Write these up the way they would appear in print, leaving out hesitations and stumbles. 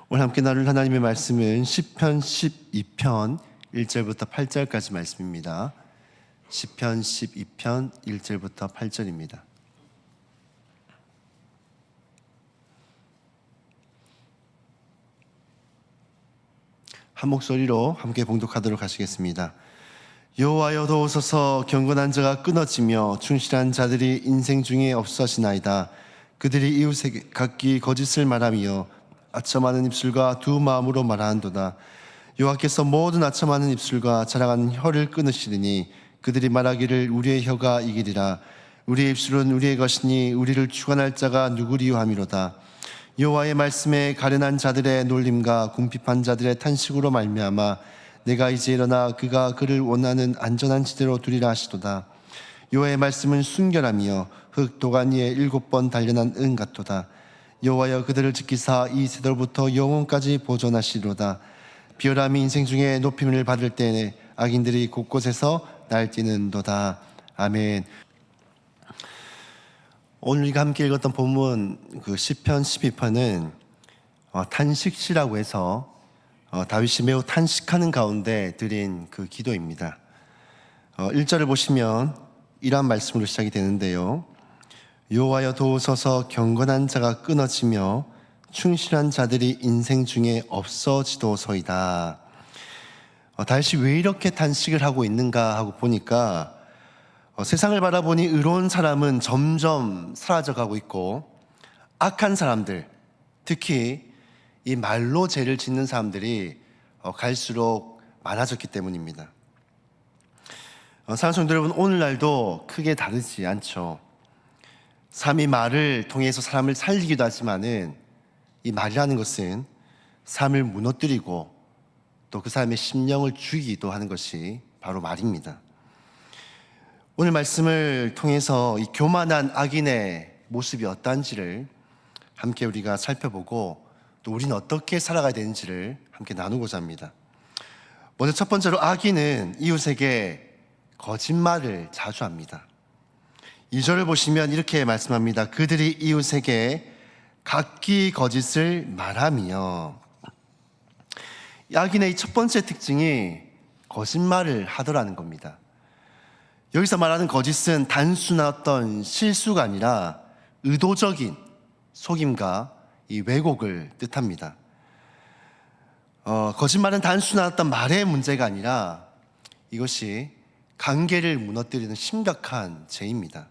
오늘 함께 나눌 하나님의 말씀은 시편 12편 1절부터 8절까지 말씀입니다. 시편 12편 1절부터 8절입니다. 한 목소리로 함께 봉독하도록 하시겠습니다. 여호와여 도우소서. 경건한 자가 끊어지며 충실한 자들이 인생 중에 없어지나이다. 그들이 이웃에게 각기 거짓을 말하며 아첨하는 입술과 두 마음으로 말하는도다. 여호와께서 모든 아첨하는 입술과 자랑하는 혀를 끊으시리니 그들이 말하기를 우리의 혀가 이기리라. 우리의 입술은 우리의 것이니 우리를 주관할 자가 누구리요 함이로다. 여호와의 말씀에 가련한 자들의 놀림과 궁핍한 자들의 탄식으로 말미암아 내가 이제 일어나 그가 그를 원하는 안전한 지대로 두리라 하시도다. 여호와의 말씀은 순결하며 흙 도간 위에 7번 단련한 은 같도다. 여호와여 그들을 지키사 이 세대로부터 영원까지 보존하시리로다. 비열함이 인생 중에 높임을 받을 때에 악인들이 곳곳에서 날뛰는도다. 아멘. 오늘 우리가 함께 읽었던 본문 시편 12편은 탄식시라고 해서 다윗이 매우 탄식하는 가운데 드린 그 기도입니다. 1절을 보시면 이러한 말씀으로 시작이 되는데요. 여호와여 도우소서. 경건한 자가 끊어지며 충실한 자들이 인생 중에 없어지도소이다. 다윗이 왜 이렇게 탄식을 하고 있는가 하고 보니까 세상을 바라보니 의로운 사람은 점점 사라져가고 있고 악한 사람들, 특히 이 말로 죄를 짓는 사람들이 갈수록 많아졌기 때문입니다. 사랑하는 성도 여러분, 오늘날도 크게 다르지 않죠. 삶이 말을 통해서 사람을 살리기도 하지만은 이 말이라는 것은 삶을 무너뜨리고 또 그 사람의 심령을 죽이기도 하는 것이 바로 말입니다. 오늘 말씀을 통해서 이 교만한 악인의 모습이 어떠한지를 함께 우리가 살펴보고 또 우리는 어떻게 살아가야 되는지를 함께 나누고자 합니다. 먼저 첫 번째로 악인은 이웃에게 거짓말을 자주 합니다. 2절을 보시면 이렇게 말씀합니다. 그들이 이웃에게 각기 거짓을 말하며. 악인의 첫 번째 특징이 거짓말을 하더라는 겁니다. 여기서 말하는 거짓은 단순한 어떤 실수가 아니라 의도적인 속임과 이 왜곡을 뜻합니다. 거짓말은 단순한 어떤 말의 문제가 아니라 이것이 관계를 무너뜨리는 심각한 죄입니다.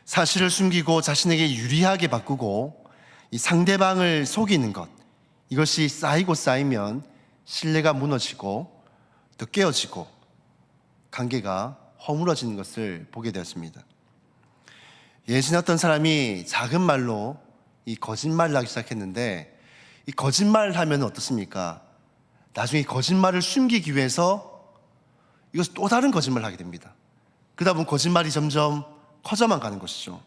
사실을 숨기고 자신에게 유리하게 바꾸고 이 상대방을 속이는 것, 이것이 쌓이고 쌓이면 신뢰가 무너지고 또 깨어지고 관계가 허물어지는 것을 보게 되었습니다. 예전에 어떤 사람이 작은 말로 이 거짓말을 하기 시작했는데 이 거짓말을 하면 어떻습니까? 나중에 거짓말을 숨기기 위해서 이것을 또 다른 거짓말을 하게 됩니다. 그러다 보면 거짓말이 점점 커져만 가는 것이죠.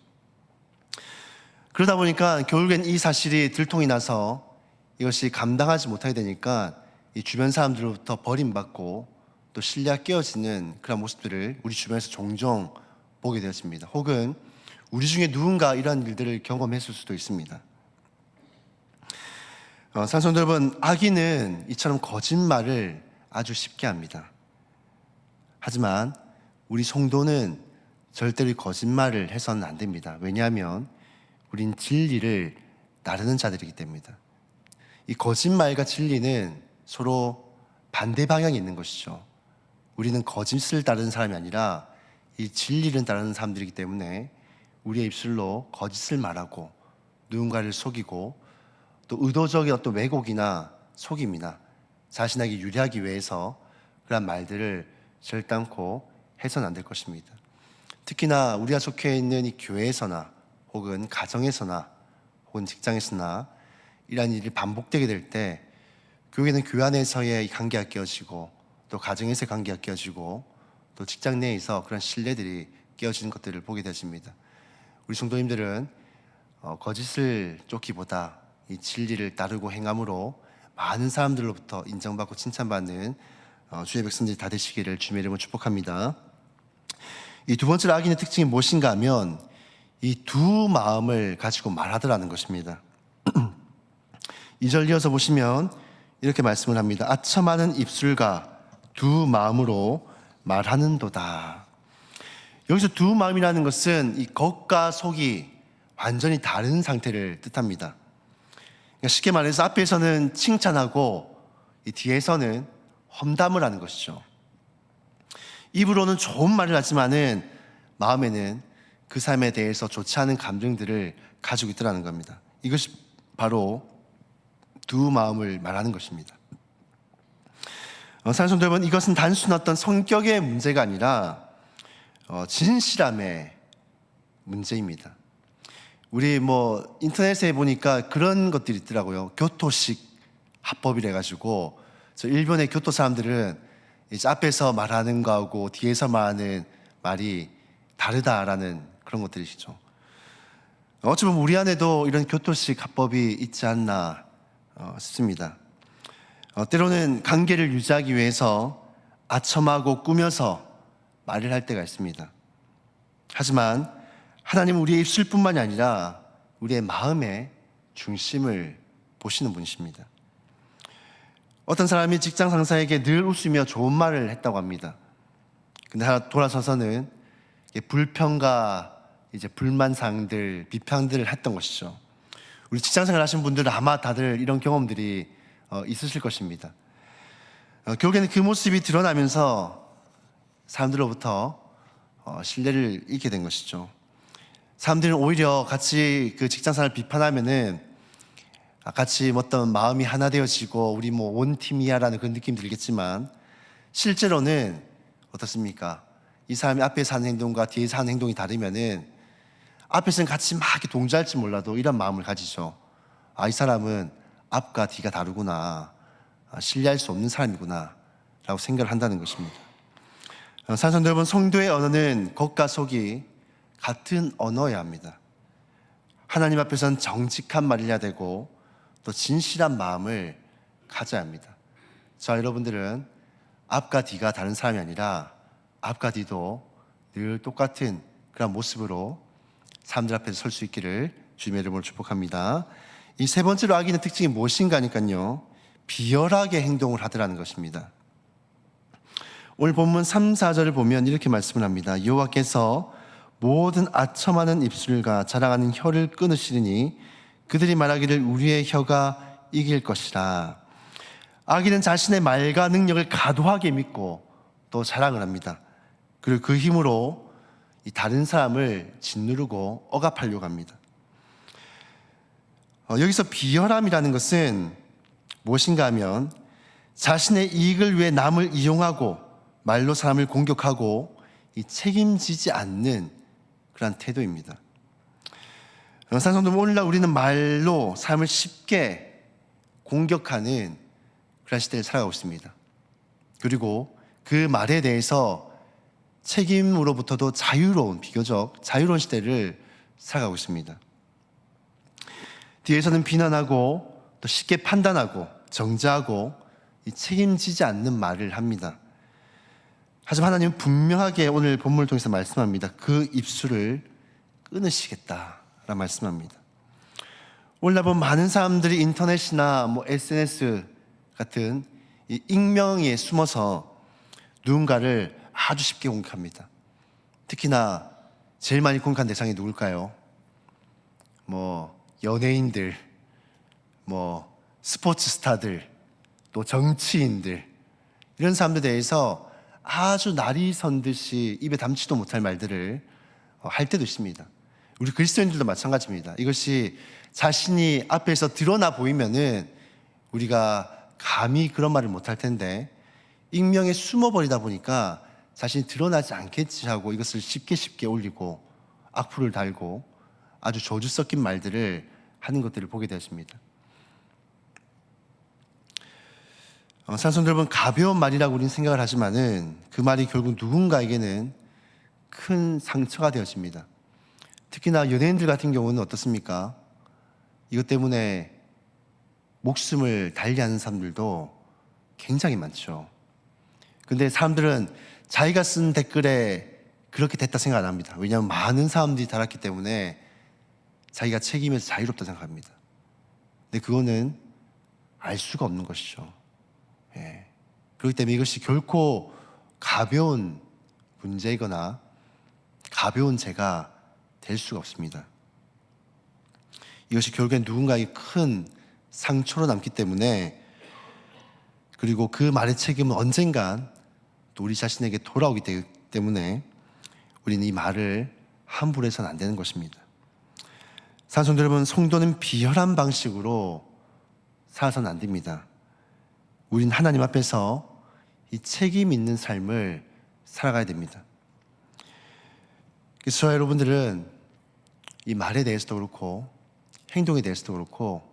그러다 보니까 결국엔 이 사실이 들통이 나서 이것이 감당하지 못하게 되니까 이 주변 사람들로부터 버림받고 또 신뢰가 깨어지는 그런 모습들을 우리 주변에서 종종 보게 되었습니다. 혹은 우리 중에 누군가 이러한 일들을 경험했을 수도 있습니다. 사랑하는 여러분, 악인은 이처럼 거짓말을 아주 쉽게 합니다. 하지만 우리 성도는 절대로 거짓말을 해서는 안 됩니다. 왜냐하면 우린 진리를 나르는 자들이기 때문입니다. 이 거짓말과 진리는 서로 반대 방향에 있는 것이죠. 우리는 거짓을 따르는 사람이 아니라 이 진리를 따르는 사람들이기 때문에 우리의 입술로 거짓을 말하고 누군가를 속이고 또 의도적인 어떤 왜곡이나 속임이나 자신에게 유리하기 위해서 그런 말들을 절단코 해서는 안 될 것입니다. 특히나 우리가 속해 있는 이 교회에서나 혹은 가정에서나 혹은 직장에서나 이러한 일이 반복되게 될 때 교회는 교회 안에서의 관계가 깨어지고 또 가정에서의 관계가 깨어지고 또 직장 내에서 그런 신뢰들이 깨어지는 것들을 보게 되십니다. 우리 성도님들은 거짓을 쫓기보다 이 진리를 따르고 행함으로 많은 사람들로부터 인정받고 칭찬받는 주의 백성들이 다 되시기를 주님의 이름으로 축복합니다. 이 두 번째 악인의 특징이 무엇인가 하면 이 두 마음을 가지고 말하더라는 것입니다. 2절 이어서 보시면 이렇게 말씀을 합니다. 아첨하는 입술과 두 마음으로 말하는도다. 여기서 두 마음이라는 것은 이 겉과 속이 완전히 다른 상태를 뜻합니다. 그러니까 쉽게 말해서 앞에서는 칭찬하고 이 뒤에서는 험담을 하는 것이죠. 입으로는 좋은 말을 하지만은 마음에는 그 삶에 대해서 좋지 않은 감정들을 가지고 있더라는 겁니다. 이것이 바로 두 마음을 말하는 것입니다. 사랑하는 성도 여러분, 이것은 단순 어떤 성격의 문제가 아니라 진실함의 문제입니다. 우리 인터넷에 보니까 그런 것들이 있더라고요. 교토식 합법이래 가지고 저 일본의 교토 사람들은 이제 앞에서 말하는 거하고 뒤에서 말하는 말이 다르다라는 그런 것들이시죠. 어찌 보면 우리 안에도 이런 교토식 합법이 있지 않나 싶습니다. 때로는 관계를 유지하기 위해서 아첨하고 꾸며서 말을 할 때가 있습니다. 하지만 하나님은 우리의 입술뿐만이 아니라 우리의 마음의 중심을 보시는 분이십니다. 어떤 사람이 직장 상사에게 늘 웃으며 좋은 말을 했다고 합니다. 근데 돌아서서는 불평과 이제 불만사항들, 비평들을 했던 것이죠. 우리 직장생활 하신 분들은 아마 다들 이런 경험들이 있으실 것입니다. 결국에는 그 모습이 드러나면서 사람들로부터 신뢰를 잃게 된 것이죠. 사람들은 오히려 같이 그 직장생활을 비판하면은 같이 어떤 마음이 하나 되어지고 우리 온 팀이야라는 그런 느낌이 들겠지만 실제로는 어떻습니까? 이 사람이 앞에서 하는 행동과 뒤에서 하는 행동이 다르면은 앞에서는 같이 막 이렇게 동조할지 몰라도 이런 마음을 가지죠. 이 사람은 앞과 뒤가 다르구나. 신뢰할 수 없는 사람이구나. 라고 생각을 한다는 것입니다. 사랑하는 성도 여러분, 성도의 언어는 겉과 속이 같은 언어여야 합니다. 하나님 앞에서는 정직한 말을 해야 되고 또 진실한 마음을 가져야 합니다. 자, 여러분들은 앞과 뒤가 다른 사람이 아니라 앞과 뒤도 늘 똑같은 그런 모습으로 사람들 앞에서 설 수 있기를 주님의 이름으로 축복합니다. 이 세 번째로 악인의 특징이 무엇인가 하니까요, 비열하게 행동을 하더라는 것입니다. 오늘 본문 3, 4절을 보면 이렇게 말씀을 합니다. 여호와께서 모든 아첨하는 입술과 자랑하는 혀를 끊으시리니 그들이 말하기를 우리의 혀가 이길 것이라. 악인은 자신의 말과 능력을 과도하게 믿고 또 자랑을 합니다. 그리고 그 힘으로 이 다른 사람을 짓누르고 억압하려고 합니다. 여기서 비열함이라는 것은 무엇인가 하면 자신의 이익을 위해 남을 이용하고 말로 사람을 공격하고 이 책임지지 않는 그런 태도입니다. 사랑하는 성도, 오늘날 우리는 말로 사람을 쉽게 공격하는 그런 시대를 살아가고 있습니다. 그리고 그 말에 대해서 책임으로부터도 자유로운, 비교적 자유로운 시대를 살아가고 있습니다. 뒤에서는 비난하고 또 쉽게 판단하고 정죄하고 책임지지 않는 말을 합니다. 하지만 하나님은 분명하게 오늘 본문을 통해서 말씀합니다. 그 입술을 끊으시겠다라고 말씀합니다. 오늘날 보면 많은 사람들이 인터넷이나 SNS 같은 이 익명에 숨어서 누군가를 아주 쉽게 공격합니다. 특히나 제일 많이 공격한 대상이 누굴까요? 연예인들, 스포츠 스타들, 또 정치인들, 이런 사람들에 대해서 아주 날이 선 듯이 입에 담지도 못할 말들을 할 때도 있습니다. 우리 그리스도인들도 마찬가지입니다. 이것이 자신이 앞에서 드러나 보이면은 우리가 감히 그런 말을 못할 텐데 익명에 숨어버리다 보니까 자신이 드러나지 않겠지 하고 이것을 쉽게 올리고 악플을 달고 아주 저주 섞인 말들을 하는 것들을 보게 되었습니다. 사랑하는 성도 여러분, 가벼운 말이라고 우리는 생각을 하지만은 그 말이 결국 누군가에게는 큰 상처가 되어집니다. 특히나 연예인들 같은 경우는 어떻습니까? 이것 때문에 목숨을 달리하는 사람들도 굉장히 많죠. 근데 사람들은 자기가 쓴 댓글에 그렇게 됐다 생각 안 합니다. 왜냐하면 많은 사람들이 달았기 때문에 자기가 책임에서 자유롭다 생각합니다. 근데 그거는 알 수가 없는 것이죠. 예. 그렇기 때문에 이것이 결코 가벼운 문제이거나 가벼운 죄가 될 수가 없습니다. 이것이 결국엔 누군가에게 큰 상처로 남기 때문에, 그리고 그 말의 책임은 언젠간 또 우리 자신에게 돌아오기 때문에 우리는 이 말을 함부로 해서는 안 되는 것입니다. 사랑하는 성도 여러분, 성도는 비열한 방식으로 살아서는 안 됩니다. 우린 하나님 앞에서 이 책임 있는 삶을 살아가야 됩니다. 그래서 저와 여러분들은 이 말에 대해서도 그렇고 행동에 대해서도 그렇고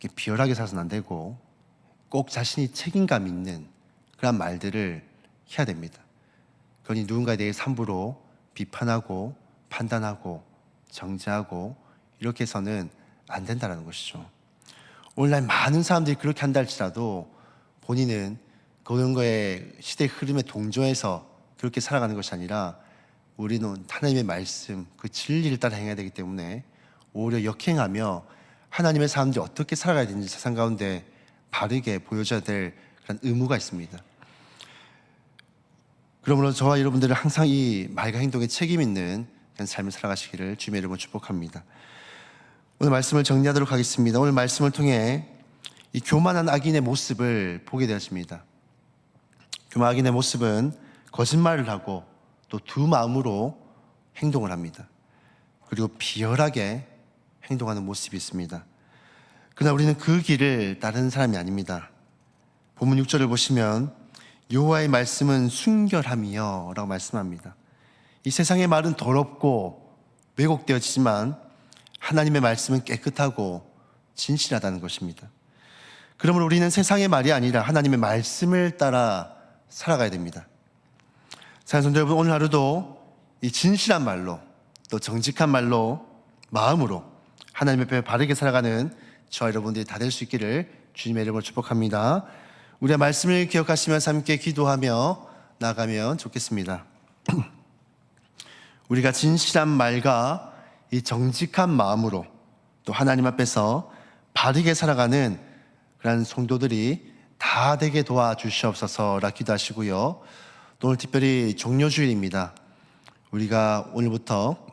이렇게 비열하게 살아서는 안 되고 꼭 자신이 책임감 있는 그런 말들을 해야 됩니다. 그러니 누군가에 대해 함부로 비판하고 판단하고 정죄하고 이렇게 해서는 안 된다는 것이죠. 오늘날 많은 사람들이 그렇게 한다 할지라도 본인은 그런 거에 시대의 흐름에 동조해서 그렇게 살아가는 것이 아니라 우리는 하나님의 말씀, 그 진리를 따라 행해야 되기 때문에 오히려 역행하며 하나님의 사람들이 어떻게 살아가야 되는지 세상 가운데 바르게 보여줘야 될 그런 의무가 있습니다. 그러므로 저와 여러분들은 항상 이 말과 행동에 책임 있는 그런 삶을 살아가시기를 주님의 이름으로 축복합니다. 오늘 말씀을 정리하도록 하겠습니다. 오늘 말씀을 통해 이 교만한 악인의 모습을 보게 되었습니다. 교만한 악인의 모습은 거짓말을 하고 또 두 마음으로 행동을 합니다. 그리고 비열하게 행동하는 모습이 있습니다. 그러나 우리는 그 길을 따르는 사람이 아닙니다. 본문 6절을 보시면 여호와의 말씀은 순결함이여 라고 말씀합니다. 이 세상의 말은 더럽고 왜곡되어지지만 하나님의 말씀은 깨끗하고 진실하다는 것입니다. 그러므로 우리는 세상의 말이 아니라 하나님의 말씀을 따라 살아가야 됩니다. 사랑하는 성도 여러분, 오늘 하루도 이 진실한 말로 또 정직한 말로 마음으로 하나님 앞에 바르게 살아가는 저와 여러분들이 다 될 수 있기를 주님의 이름으로 축복합니다. 우리의 말씀을 기억하시면서 함께 기도하며 나아가면 좋겠습니다. 우리가 진실한 말과 이 정직한 마음으로 또 하나님 앞에서 바르게 살아가는 그런 성도들이 다 되게 도와주시옵소서라 기도하시고요. 또 오늘 특별히 종료주일입니다. 우리가 오늘부터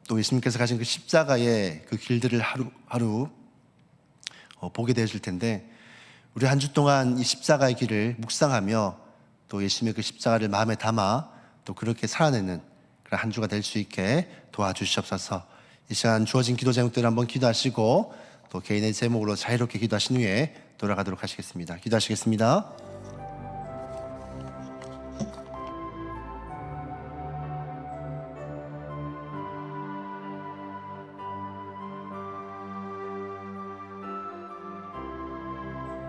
또 예수님께서 가신 그 십자가의 그 길들을 하루 보게 되실 텐데, 우리 한 주 동안 이 십자가의 길을 묵상하며 또 예수님의 그 십자가를 마음에 담아 또 그렇게 살아내는 그런 한 주가 될 수 있게 도와주시옵소서. 이 시간 주어진 기도 제목들을 한번 기도하시고 또 개인의 제목으로 자유롭게 기도하신 후에 돌아가도록 하시겠습니다. 기도하시겠습니다.